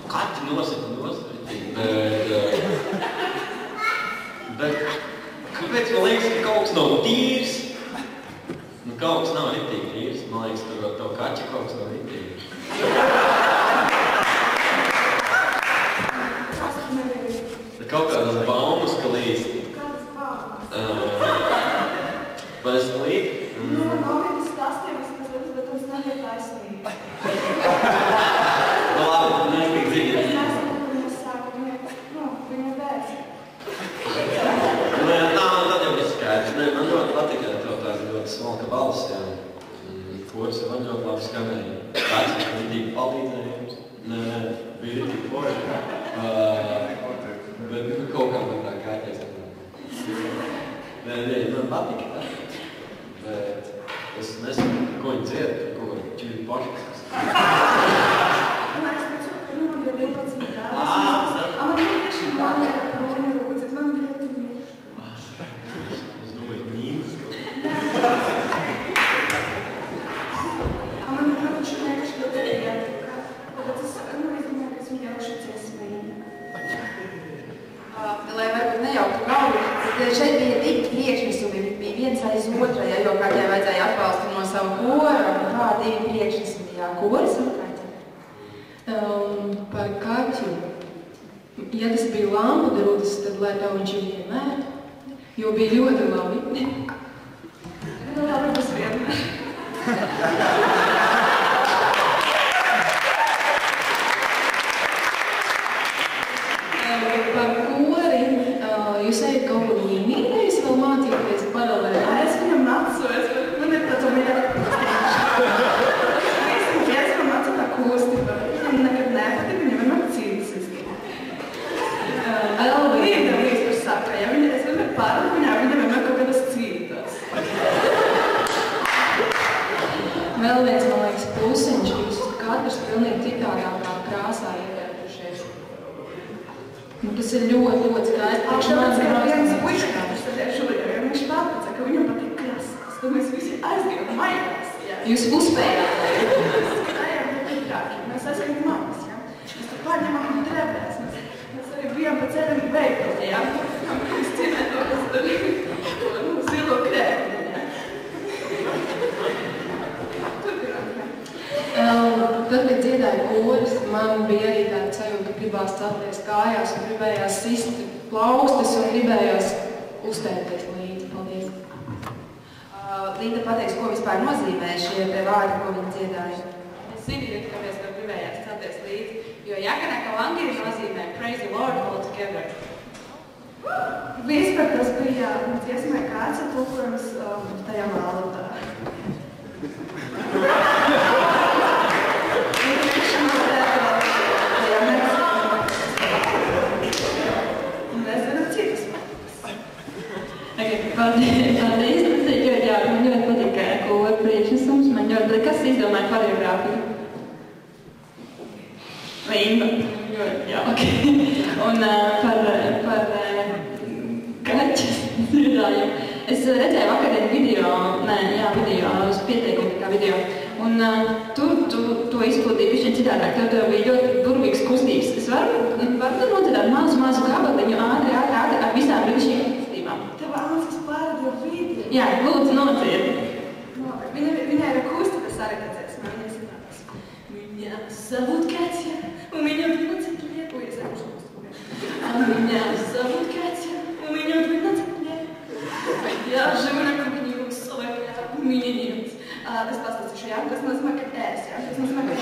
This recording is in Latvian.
Kaķi nosaka, bet kāpēc man liekas, ka kaut kas nav tīrs? Nu, kaut kas nav ritīgi tīrs. Man liekas, tur vēl tev kaķi kaut kas nav ritīgi. Kaut kādas baumas, ka līdz. Kādas baumas? Vai es līdz? Nu, Novitas stāstījums, bet tas nebija taisnība. Nu, labi, mēs tik dziļi. Es nesmu, ka mēs sākam, viņa vērts. Nē, tad jau viss skaidrs. Nē, man ļoti patika tev tāda ļoti smalka balss, jā. Koris ir ļoti labi skanēja. Kāds ir ritīgi palīdzējums? Nē, bija ritīgi forši. Bet kaut kā man tā kāķēs. Nē, man patika tā. Bet es nesaku, ko viņi dzied, ko viņi ķīri pašas. Un es teicu, ka man bija 12 gādus. Man bija tieši mani, ka man rūdzēt, man bija ļoti. Es domāju, mīnus. Man bija ļoti vienkārši ļoti ietika. Tāpēc es domāju, ka es viņu jaušu ciesmīgi. Lai varbūt nejauktu galvu, tad šeit bija divi priekšnesumi, bija viens aiz otra, ja, jo kaķai vajadzēja atbalstu no savu kora, un kā divi priekšnesumi, jā, koris un kaķi. Par kaķu. Ja tas bija lampu drudis, tad lai tev viņš ir vienmēr, jo bija ļoti labi. Labi, tas vienmēr. Par kori, jūs ejat kaut kur līmenī, es vēl mācīties paralēli. Es viņam nācos, bet man ir tāds es man nācu tā kustība. Viņam nekad nepatīk, viņam vienmēr cīnīsiski. Līdam līdz par saka, ja es vienmēr pārdu viņā, viņam vienmēr kaut kādas cīnītās. Vēl viens, man liekas, plusiņš, jūs katrs pilnīgi citādākā krāsā ietērpušies. Tas ir ļoti skaisti. Tāpēc, ka viens puiši katrs sēdēja šurjā, jo viņš pārpacā, ka viņam patīk krasas. Tad mēs visi aizgājām mājās. Jūs uzspējāt. Gājām pie trākiem, mēs aizgājām mājās. Mēs tur pārņemām un drēbēs. Mēs arī bijām pa ceļam veikali. Mēs cienēt to, kas tur zilo krēmu. Tad, kad dziedāja koris, man bija arī tāda sajūta, ka gribās celties kājās un gribējās sist plaustas un gribējās uztēties līdzi. Paldies! Līta pateiks, ko vispār nozīmē šie te vārdi, ko viņi dziedāja. Es zinu, kāpēc tev gribējās celties līdzi, jo Jakanaka Langiri nozīmē Praise the Lord all together. Vispār tas bija dziesmai kāds ir tulkojums tajā valodā. Paldies, man ļoti patīk kora priekšnesums, man ļoti patīk, kas izdomāja koreogrāfiju? Lība. Jā, ok. Un par kaķes dziedājumu. Es redzēju vakardien video, uz pieteikumu kā video, un tur to izpildīju višķiņ citādāk, tev bija ļoti burvīgas kustības. Es varu nodziedāt mazu gabaliņu ātri ar visām brīvšķīm kustībām. Tev Ansis pārādīja video. Jā, lūdzu, nociedi. Viņai ir kustības arī dziesma, viņai sanāks. Меня зовут Катя, у меня 12 лет. Ой, я забыла, что Меня зовут Катя, у меня 12 лет. Я живу на кухне у 40 лет, у меня нет. Tas pastāstīšu, jā, tas nozīmē, ka es, jā, tas nozīmē, ka